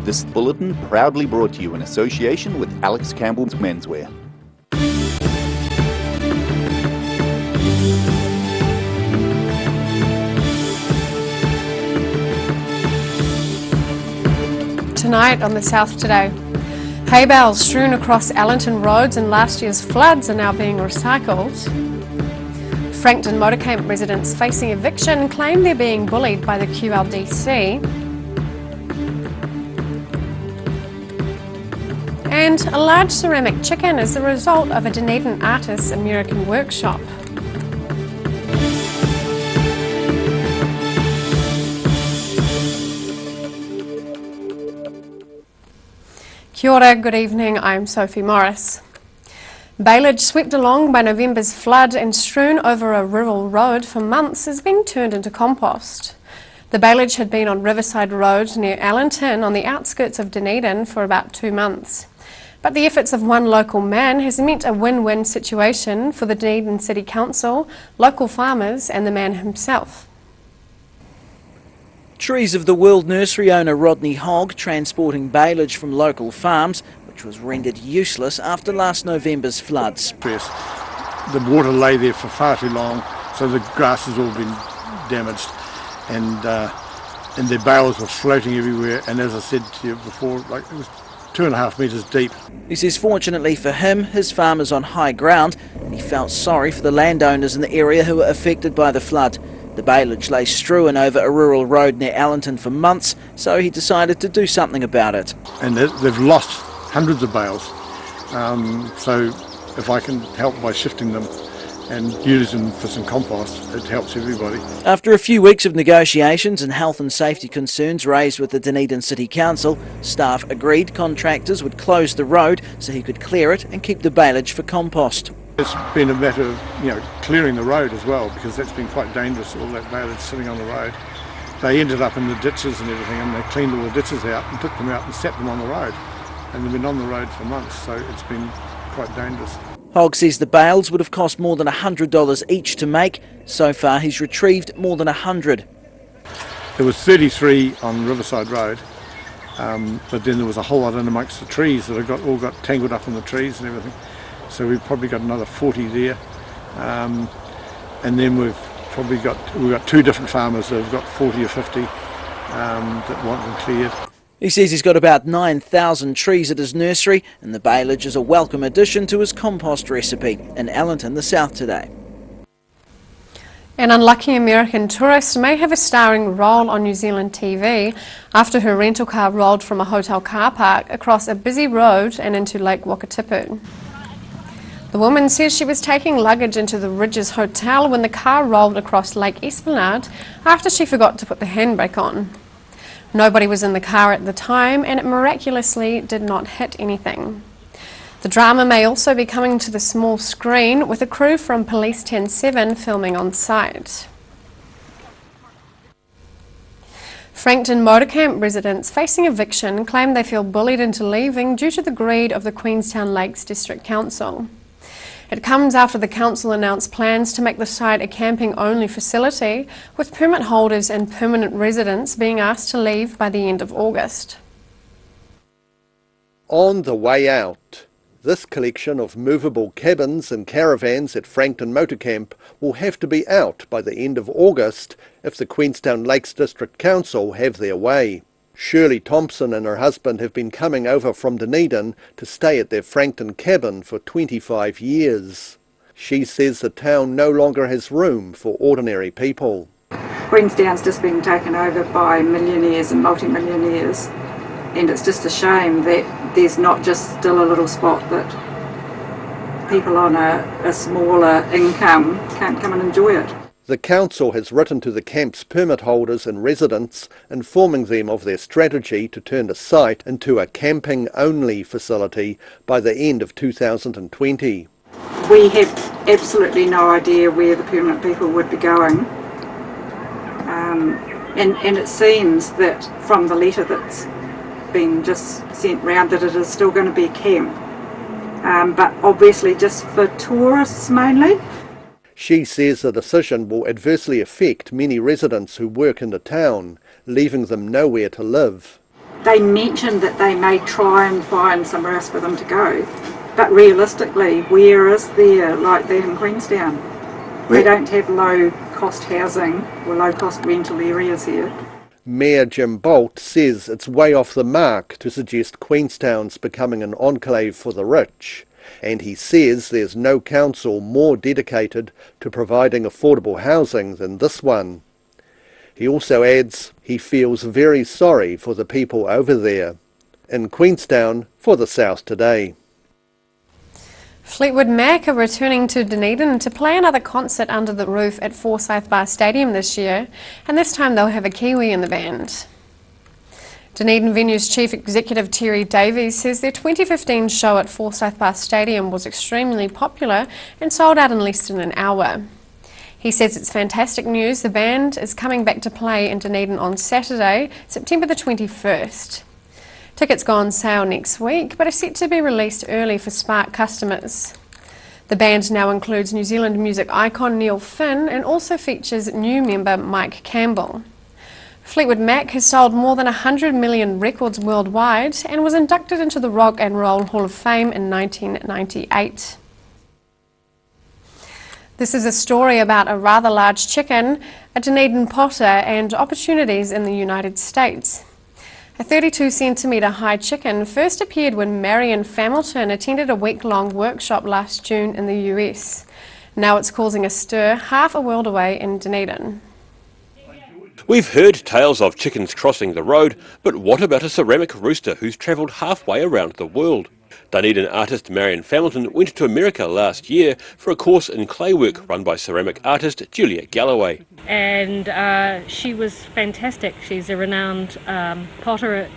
This bulletin proudly brought to you in association with Alex Campbell's Menswear. Tonight on the South Today, hay bales strewn across Allenton roads in last year's floods are now being recycled. Frankton Motor Camp residents facing eviction claim they're being bullied by the QLDC. And a large ceramic chicken is the result of a Dunedin artist's American workshop. Kia ora, good evening, I'm Sophie Morris. Bailage swept along by November's flood and strewn over a rural road for months is being turned into compost. The bailage had been on Riverside Road near Allenton on the outskirts of Dunedin for about 2 months. But the efforts of one local man has meant a win-win situation for the Dunedin City Council, local farmers and the man himself. Trees of the World Nursery owner Rodney Hogg transporting bailage from local farms, which was rendered useless after last November's floods. The water lay there for far too long, so the grass has all been damaged, and the bales were floating everywhere. And as I said to you before, like it was 2.5 metres deep. He says fortunately for him, his farm is on high ground, and he felt sorry for the landowners in the area who were affected by the flood. The bailage lay strewn over a rural road near Allenton for months, so he decided to do something about it. And they've lost hundreds of bales, so if I can help by shifting them and use them for some compost, it helps everybody. After a few weeks of negotiations and health and safety concerns raised with the Dunedin City Council, staff agreed contractors would close the road so he could clear it and keep the bailage for compost. It's been a matter of clearing the road as well, because that's been quite dangerous, all that bailage sitting on the road. They ended up in the ditches and everything, and they cleaned all the ditches out and took them out and set them on the road. And they've been on the road for months, so it's been quite dangerous. Hogg says the bales would have cost more than $100 each to make. So far he's retrieved more than 100. There was 33 on Riverside Road, but then there was a whole lot in amongst the trees that all got tangled up in the trees and everything. So we've probably got another 40 there, and then we've got 2 different farmers that have got 40 or 50 that want them cleared. He says he's got about 9,000 trees at his nursery, and the bailage is a welcome addition to his compost recipe. In Allenton, the South Today. An unlucky American tourist may have a starring role on New Zealand TV after her rental car rolled from a hotel car park across a busy road and into Lake Wakatipu. The woman says she was taking luggage into the Ridges Hotel when the car rolled across Lake Esplanade after she forgot to put the handbrake on. Nobody was in the car at the time and it miraculously did not hit anything. The drama may also be coming to the small screen with a crew from Police 10-7 filming on site. Frankton Motor Camp residents facing eviction claim they feel bullied into leaving due to the greed of the Queenstown Lakes District Council. It comes after the council announced plans to make the site a camping-only facility, with permit holders and permanent residents being asked to leave by the end of August. On the way out, this collection of movable cabins and caravans at Frankton Motor Camp will have to be out by the end of August if the Queenstown Lakes District Council have their way. Shirley Thompson and her husband have been coming over from Dunedin to stay at their Frankton cabin for 25 years. She says the town no longer has room for ordinary people. Queenstown's just been taken over by millionaires and multi-millionaires, and it's just a shame that there's not just still a little spot that people on a smaller income can't come and enjoy it. The council has written to the camp's permit holders and residents, informing them of their strategy to turn the site into a camping-only facility by the end of 2020. We have absolutely no idea where the permanent people would be going. And it seems that from the letter that's been just sent round that it is still going to be a camp, but obviously just for tourists mainly. She says the decision will adversely affect many residents who work in the town, leaving them nowhere to live. They mentioned that they may try and find somewhere else for them to go, but realistically, where is there like that in Queenstown? They don't have low-cost housing or low-cost rental areas here. Mayor Jim Bolt says it's way off the mark to suggest Queenstown's becoming an enclave for the rich, and he says there's no council more dedicated to providing affordable housing than this one. He also adds he feels very sorry for the people over there. In Queenstown, for the South Today. Fleetwood Mac are returning to Dunedin to play another concert under the roof at Forsyth Bar Stadium this year, and this time they'll have a Kiwi in the band. Dunedin Venue's Chief Executive Terry Davies says their 2015 show at Forsyth Bar Stadium was extremely popular and sold out in less than an hour. He says it's fantastic news the band is coming back to play in Dunedin on Saturday, September the 21st. Tickets go on sale next week, but are set to be released early for Spark customers. The band now includes New Zealand music icon Neil Finn and also features new member Mike Campbell. Fleetwood Mac has sold more than 100 million records worldwide and was inducted into the Rock and Roll Hall of Fame in 1998. This is a story about a rather large chicken, a Dunedin potter, and opportunities in the United States. A 32-centimetre high chicken first appeared when Marion Familton attended a week-long workshop last June in the US. Now it's causing a stir half a world away in Dunedin. We've heard tales of chickens crossing the road, but what about a ceramic rooster who's travelled halfway around the world? Dunedin artist Marion Familton went to America last year for a course in clay work run by ceramic artist Julia Galloway. And she was fantastic. She's a renowned potter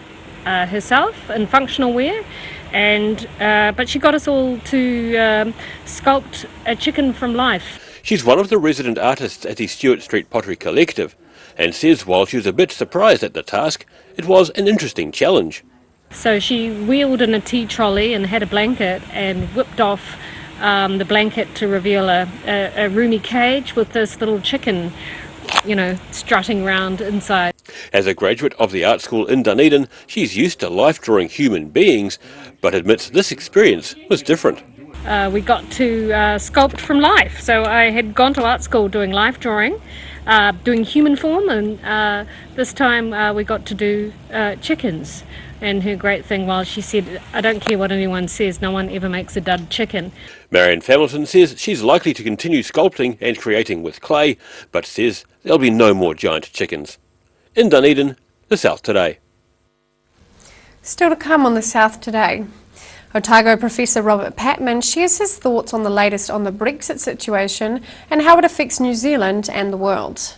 herself in functional wear, and but she got us all to sculpt a chicken from life. She's one of the resident artists at the Stewart Street Pottery Collective, and says while she was a bit surprised at the task, it was an interesting challenge. So she wheeled in a tea trolley and had a blanket and whipped off the blanket to reveal a roomy cage with this little chicken, strutting around inside. As a graduate of the art school in Dunedin, she's used to life drawing human beings, but admits this experience was different. We got to sculpt from life. So I had gone to art school doing life drawing, doing human form, and this time we got to do chickens. And her great thing was she said, I don't care what anyone says, no one ever makes a dud chicken. Marion Familton says she's likely to continue sculpting and creating with clay, but says there'll be no more giant chickens. In Dunedin, the South Today. Still to come on the South Today. Otago Professor Robert Patman shares his thoughts on the latest on the Brexit situation and how it affects New Zealand and the world.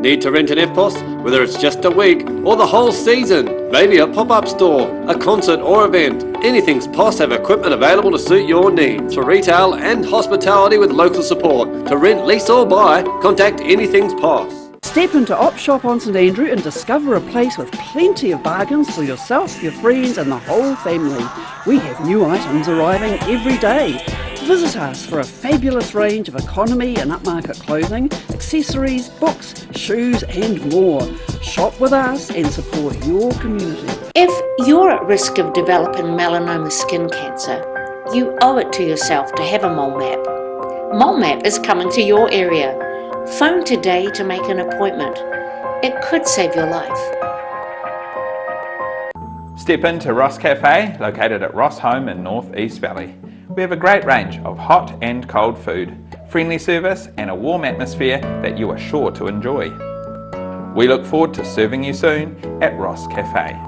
Need to rent an EFTPOS? Whether it's just a week or the whole season, maybe a pop-up store, a concert or event, Anything's POS have equipment available to suit your needs for retail and hospitality with local support. To rent, lease or buy, contact Anything's POS. Step into Op Shop on St Andrew and discover a place with plenty of bargains for yourself, your friends and the whole family. We have new items arriving every day. Visit us for a fabulous range of economy and upmarket clothing, accessories, books, shoes and more. Shop with us and support your community. If you're at risk of developing melanoma skin cancer, you owe it to yourself to have a mole map. Mole Map is coming to your area. Phone today to make an appointment. It could save your life. Step into Ross Cafe, located at Ross Home in North East Valley. We have a great range of hot and cold food, friendly service and a warm atmosphere that you are sure to enjoy. We look forward to serving you soon at Ross Cafe.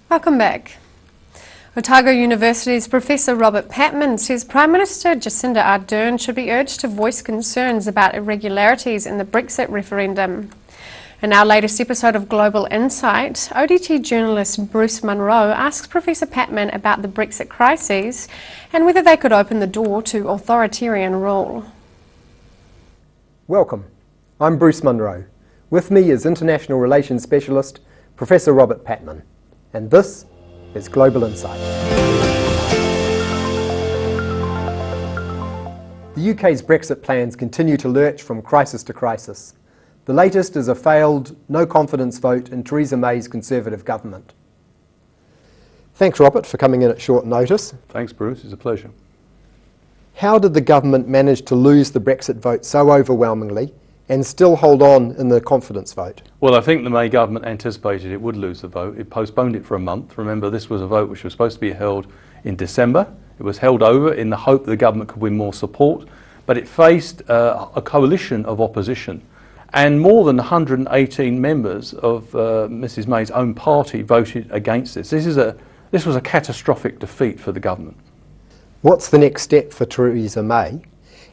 Welcome back. Otago University's Professor Robert Patman says Prime Minister Jacinda Ardern should be urged to voice concerns about irregularities in the Brexit referendum. In our latest episode of Global Insight, ODT journalist Bruce Munro asks Professor Patman about the Brexit crises and whether they could open the door to authoritarian rule. Welcome. I'm Bruce Munro. With me is International Relations Specialist Professor Robert Patman. And this is Global Insight. The UK's Brexit plans continue to lurch from crisis to crisis. The latest is a failed no-confidence vote in Theresa May's Conservative government. Thanks, Robert, for coming in at short notice. Thanks, Bruce. It's a pleasure. How did the government manage to lose the Brexit vote so overwhelmingly and still hold on in the confidence vote? Well, I think the May government anticipated it would lose the vote. It postponed it for a month. Remember, this was a vote which was supposed to be held in December. It was held over in the hope the government could win more support, but it faced a coalition of opposition. And more than 118 members of Mrs May's own party voted against this. This was a catastrophic defeat for the government. What's the next step for Theresa May?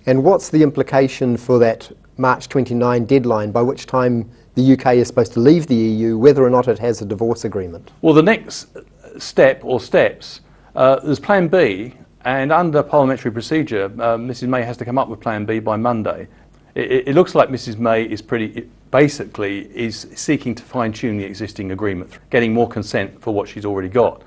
And what's the implication for that March 29 deadline by which time the UK is supposed to leave the EU, whether or not it has a divorce agreement? Well, the next step or steps, there's Plan B, and under parliamentary procedure, Mrs May has to come up with Plan B by Monday. It looks like Mrs May is basically seeking to fine-tune the existing agreement, getting more consent for what she's already got.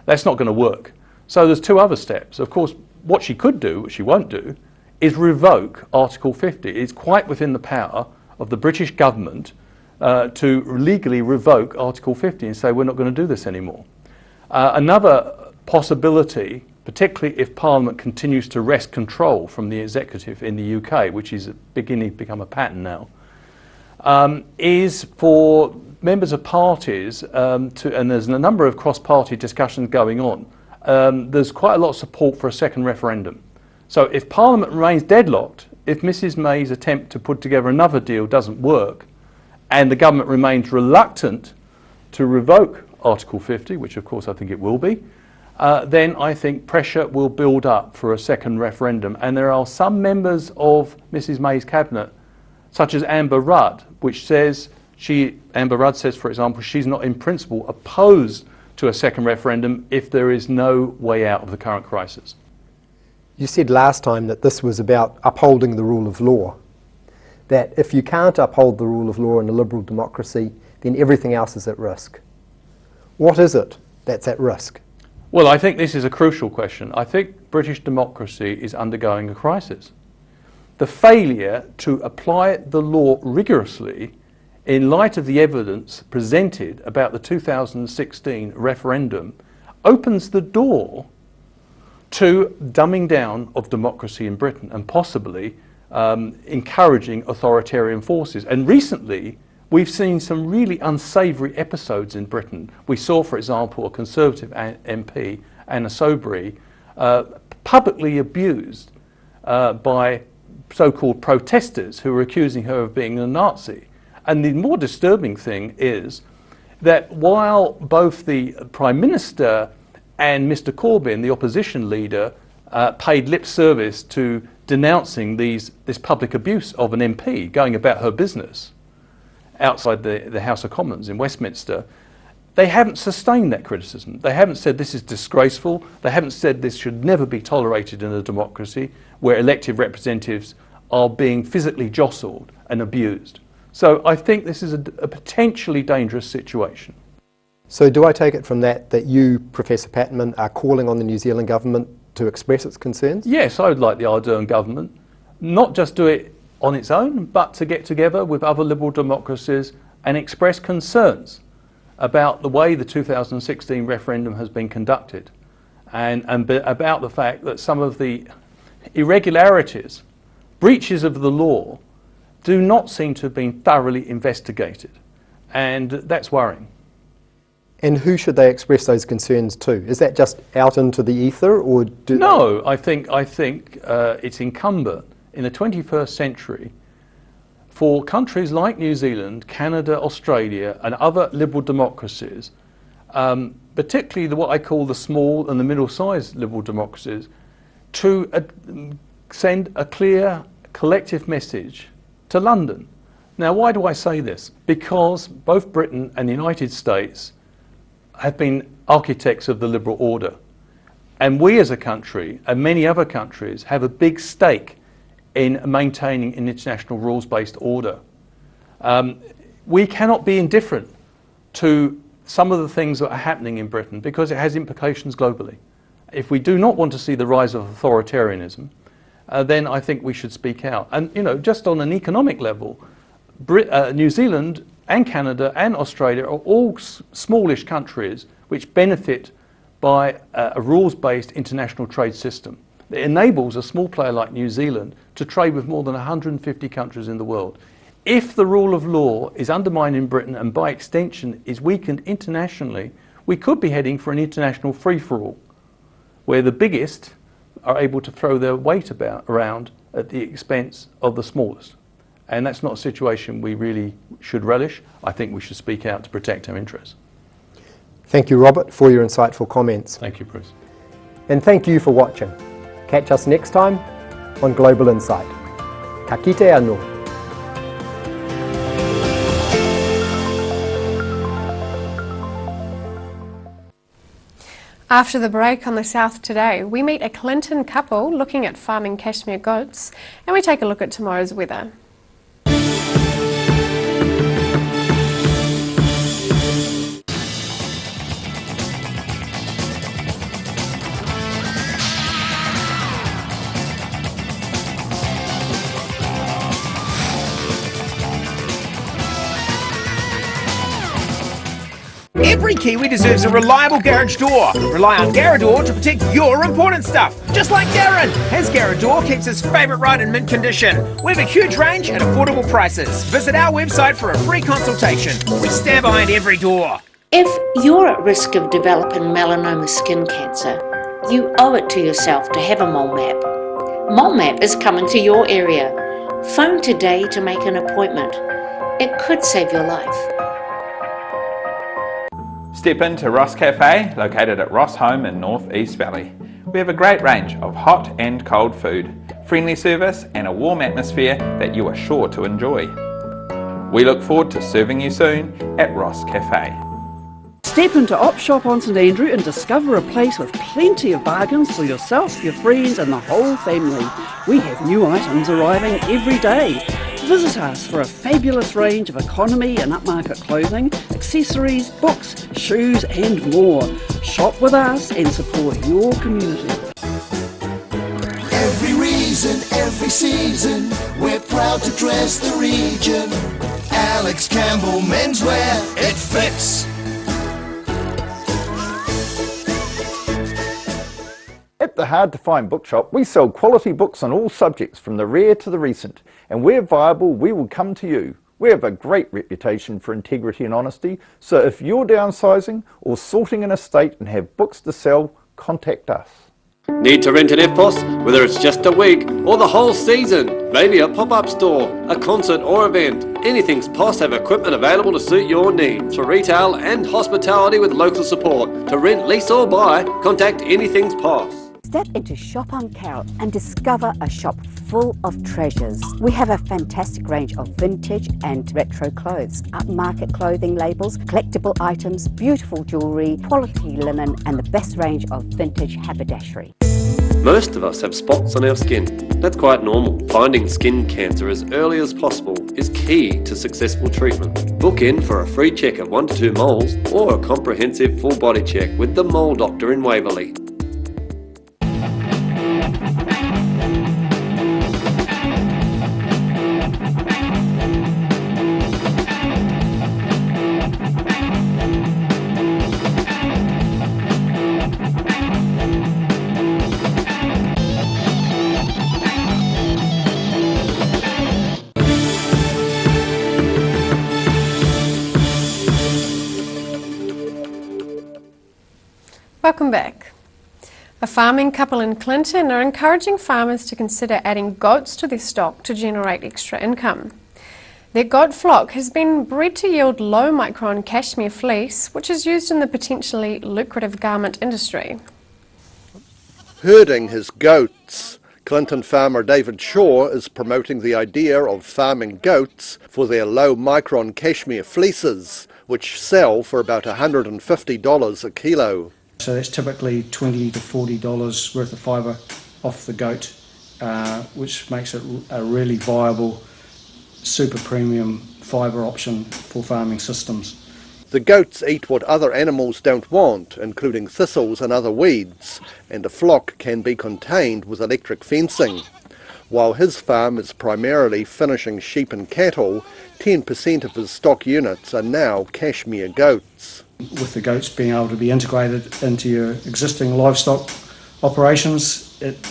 That's not going to work. So there's two other steps. Of course, what she could do, which she won't do, is revoke Article 50. It's quite within the power of the British government to legally revoke Article 50 and say we're not going to do this anymore. Another possibility, particularly if Parliament continues to wrest control from the executive in the UK, which is beginning to become a pattern now, is for members of parties and there's a number of cross-party discussions going on. There's quite a lot of support for a second referendum. So if Parliament remains deadlocked, if Mrs May's attempt to put together another deal doesn't work, and the government remains reluctant to revoke Article 50, which of course I think it will be, then I think pressure will build up for a second referendum. And there are some members of Mrs May's cabinet, such as Amber Rudd, which says, Amber Rudd says, for example, she's not in principle opposed to a second referendum if there is no way out of the current crisis. You said last time that this was about upholding the rule of law, that if you can't uphold the rule of law in a liberal democracy, then everything else is at risk. What is it that's at risk? Well, I think this is a crucial question. I think British democracy is undergoing a crisis. The failure to apply the law rigorously in light of the evidence presented about the 2016 referendum opens the door to dumbing down of democracy in Britain and possibly encouraging authoritarian forces. And recently, we've seen some really unsavoury episodes in Britain. We saw, for example, a Conservative MP, Anna Soubry, publicly abused by so-called protesters who were accusing her of being a Nazi. And the more disturbing thing is that while both the Prime Minister and Mr Corbyn, the opposition leader, paid lip service to denouncing this public abuse of an MP going about her business outside the House of Commons in Westminster, they haven't sustained that criticism. They haven't said this is disgraceful. They haven't said this should never be tolerated in a democracy where elected representatives are being physically jostled and abused. So I think this is a potentially dangerous situation. So do I take it from that you, Professor Patman, are calling on the New Zealand government to express its concerns? Yes, I would like the Ardern government not just do it on its own, but to get together with other liberal democracies and express concerns about the way the 2016 referendum has been conducted and about the fact that some of the irregularities, breaches of the law, do not seem to have been thoroughly investigated. And that's worrying. And who should they express those concerns to? Is that just out into the ether, or do No, I think it's incumbent in the 21st century for countries like New Zealand, Canada, Australia and other liberal democracies particularly what I call the small and the middle-sized liberal democracies, to send a clear collective message to London. Now, why do I say this? Because both Britain and the United States have been architects of the liberal order. And we as a country, and many other countries, have a big stake in maintaining an international rules-based order. We cannot be indifferent to some of the things that are happening in Britain because it has implications globally. If we do not want to see the rise of authoritarianism, then I think we should speak out. And, you know, just on an economic level, New Zealand and Canada and Australia are all smallish countries which benefit by a rules-based international trade system. It enables a small player like New Zealand to trade with more than 150 countries in the world. If the rule of law is undermined in Britain and by extension is weakened internationally, we could be heading for an international free-for-all, where the biggest are able to throw their weight around at the expense of the smallest. And that's not a situation we really should relish. I think we should speak out to protect our interests. Thank you, Robert, for your insightful comments. Thank you, Bruce. And thank you for watching. Catch us next time on Global Insight. Ka kite anō. After the break on The South Today, we meet a Clinton couple looking at farming cashmere goats, and we take a look at tomorrow's weather. Every Kiwi deserves a reliable garage door. Rely on Garador to protect your important stuff. Just like Darren. His Garador keeps his favourite ride in mint condition. We have a huge range at affordable prices. Visit our website for a free consultation. We stand behind every door. If you're at risk of developing melanoma skin cancer, you owe it to yourself to have a mole map. Mole map is coming to your area. Phone today to make an appointment. It could save your life. Step into Ross Cafe, located at Ross Home in North East Valley. We have a great range of hot and cold food, friendly service and a warm atmosphere that you are sure to enjoy. We look forward to serving you soon at Ross Cafe. Step into Op Shop on St Andrew and discover a place with plenty of bargains for yourself, your friends and the whole family. We have new items arriving every day. Visit us for a fabulous range of economy and upmarket clothing, accessories, books, shoes and more. Shop with us and support your community. Every reason, every season, we're proud to dress the region. Alex Campbell Menswear, it fits. At the Hard to Find Bookshop, we sell quality books on all subjects from the rare to the recent, and where viable, we will come to you. We have a great reputation for integrity and honesty, so if you're downsizing or sorting an estate and have books to sell, contact us. Need to rent an FPOS, whether it's just a week or the whole season? Maybe a pop-up store, a concert or event. Anything's POS have equipment available to suit your needs for retail and hospitality with local support. To rent, lease or buy, contact Anything's POS. Step into Shop on Carrot and discover a shop full of treasures. We have a fantastic range of vintage and retro clothes, upmarket clothing labels, collectible items, beautiful jewellery, quality linen and the best range of vintage haberdashery. Most of us have spots on our skin. That's quite normal. Finding skin cancer as early as possible is key to successful treatment. Book in for a free check of 1 to 2 moles or a comprehensive full body check with the Mole Doctor in Waverley. Welcome back. A farming couple in Clinton are encouraging farmers to consider adding goats to their stock to generate extra income. Their goat flock has been bred to yield low-micron cashmere fleece, which is used in the potentially lucrative garment industry. Herding his goats, Clinton farmer David Shaw is promoting the idea of farming goats for their low-micron cashmere fleeces, which sell for about $150 a kilo. So that's typically $20 to $40 worth of fibre off the goat, which makes it a really viable super premium fibre option for farming systems. The goats eat what other animals don't want, including thistles and other weeds, and a flock can be contained with electric fencing. While his farm is primarily finishing sheep and cattle, 10% of his stock units are now cashmere goats. With the goats being able to be integrated into your existing livestock operations, it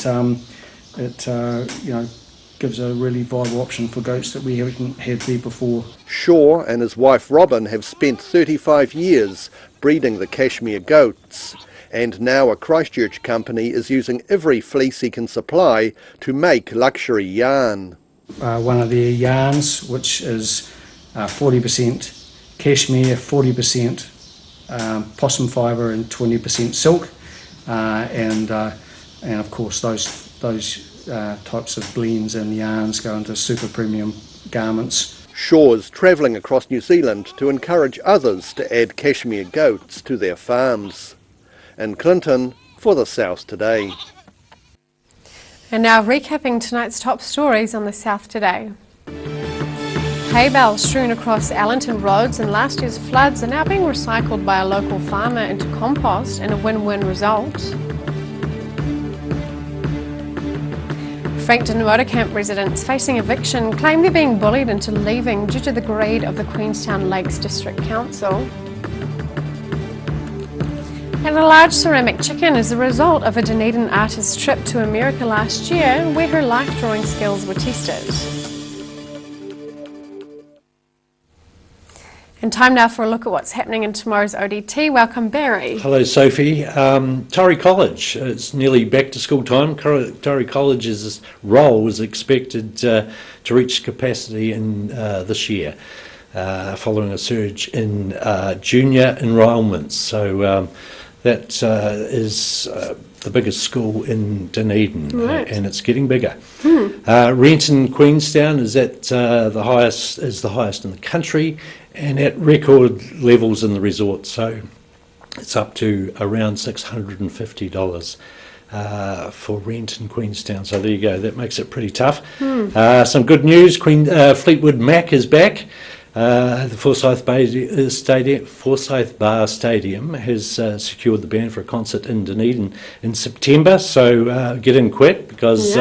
gives a really viable option for goats that we haven't had there before. Shaw and his wife Robin have spent 35 years breeding the cashmere goats, and now a Christchurch company is using every fleece he can supply to make luxury yarn. One of their yarns, which is 40% cashmere, 40% possum fibre and 20% silk, and of course those types of blends and yarns go into super premium garments. Shaw's travelling across New Zealand to encourage others to add cashmere goats to their farms. In Clinton, for the South Today. And now recapping tonight's top stories on the South Today. Hay bales strewn across Allenton roads in last year's floods are now being recycled by a local farmer into compost in a win-win result. Frankton Motorcamp residents facing eviction claim they're being bullied into leaving due to the greed of the Queenstown Lakes District Council. And a large ceramic chicken is the result of a Dunedin artist's trip to America last year, where her life drawing skills were tested. And time now for a look at what's happening in tomorrow's ODT. Welcome, Barry. Hello, Sophie. Torrey College, it's nearly back to school time. Torrey College's role is expected to reach capacity in this year, following a surge in junior enrolments. So that is the biggest school in Dunedin, right. And it's getting bigger. Renton Queenstown is at the highest in the country, and at record levels in the resort, so it's up to around $650 for rent in Queenstown. So there you go, that makes it pretty tough. Some good news, Fleetwood Mac is back. The Forsyth Bar Stadium has secured the band for a concert in Dunedin in September, so get in quick because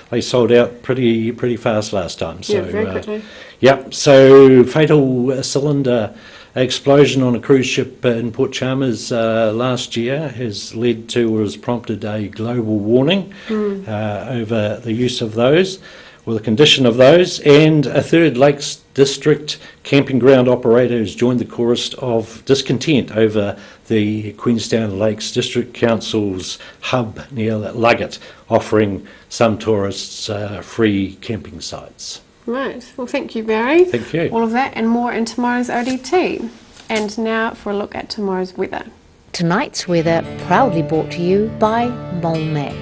they sold out pretty fast last time. So, very quickly. Yep, so fatal cylinder explosion on a cruise ship in Port Chalmers last year has led to or has prompted a global warning over the use of those, or the condition of those, and a third Lakes District camping ground operator has joined the chorus of discontent over the Queenstown Lakes District Council's hub near Luggett offering some tourists free camping sites. Right, well thank you, Barry. Thank you. All of that and more in tomorrow's ODT. And now for a look at tomorrow's weather. Tonight's weather proudly brought to you by Mole Map.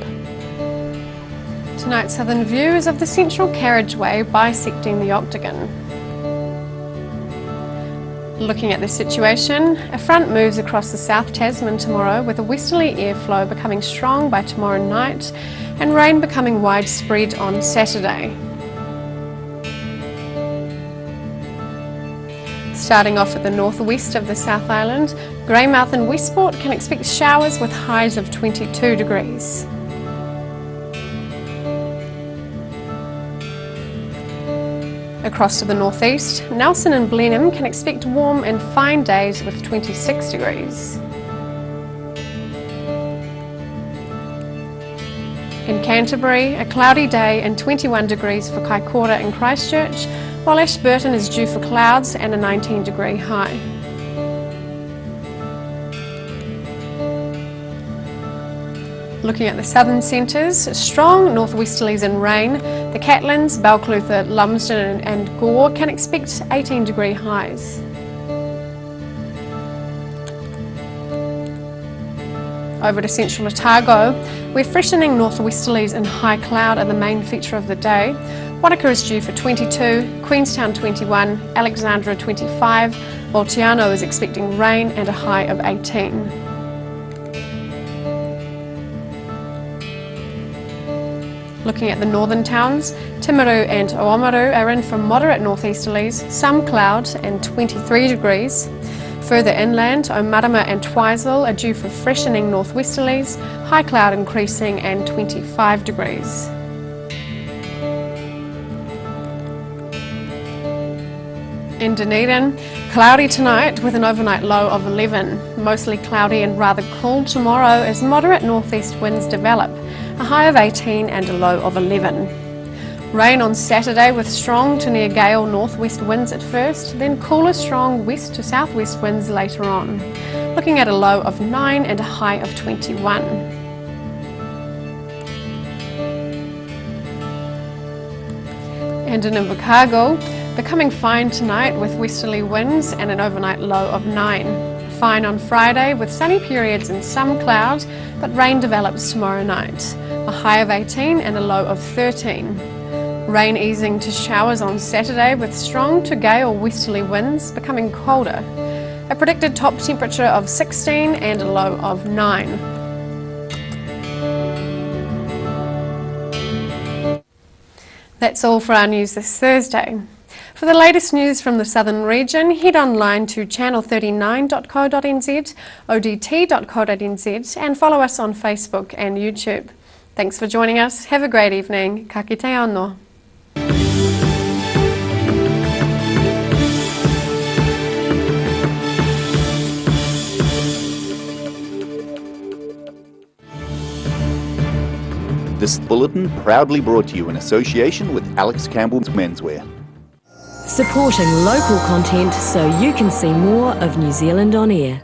Tonight's southern view is of the central carriageway bisecting the Octagon. Looking at the situation, a front moves across the South Tasman tomorrow with a westerly airflow becoming strong by tomorrow night and rain becoming widespread on Saturday. Starting off at the northwest of the South Island, Greymouth and Westport can expect showers with highs of 22 degrees. Across to the northeast, Nelson and Blenheim can expect warm and fine days with 26 degrees. In Canterbury, a cloudy day and 21 degrees for Kaikoura and Christchurch, while Ashburton is due for clouds and a 19-degree high. Looking at the southern centres, strong northwesterlies and rain. The Catlins, Balclutha, Lumsden and Gore can expect 18-degree highs. Over to central Otago, where freshening northwesterlies and high cloud are the main feature of the day. Wanaka is due for 22, Queenstown 21, Alexandra 25, while Tiano is expecting rain and a high of 18. Looking at the northern towns, Timaru and Oamaru are in for moderate northeasterlies, some cloud and 23 degrees. Further inland, Omarama and Twizel are due for freshening northwesterlies, high cloud increasing and 25 degrees. In Dunedin, cloudy tonight with an overnight low of 11. Mostly cloudy and rather cool tomorrow as moderate northeast winds develop, a high of 18 and a low of 11. Rain on Saturday with strong to near gale northwest winds at first, then cooler strong west to southwest winds later on. Looking at a low of 9 and a high of 21. And in Invercargill, becoming fine tonight with westerly winds and an overnight low of 9. Fine on Friday with sunny periods and some clouds, but rain develops tomorrow night. A high of 18 and a low of 13. Rain easing to showers on Saturday with strong to gale westerly winds, becoming colder. A predicted top temperature of 16 and a low of 9. That's all for our news this Thursday. For the latest news from the southern region, head online to channel39.co.nz, odt.co.nz and follow us on Facebook and YouTube. Thanks for joining us. Have a great evening. Ka kite anō. This bulletin proudly brought to you in association with Alex Campbell's Menswear. Supporting local content so you can see more of New Zealand on air.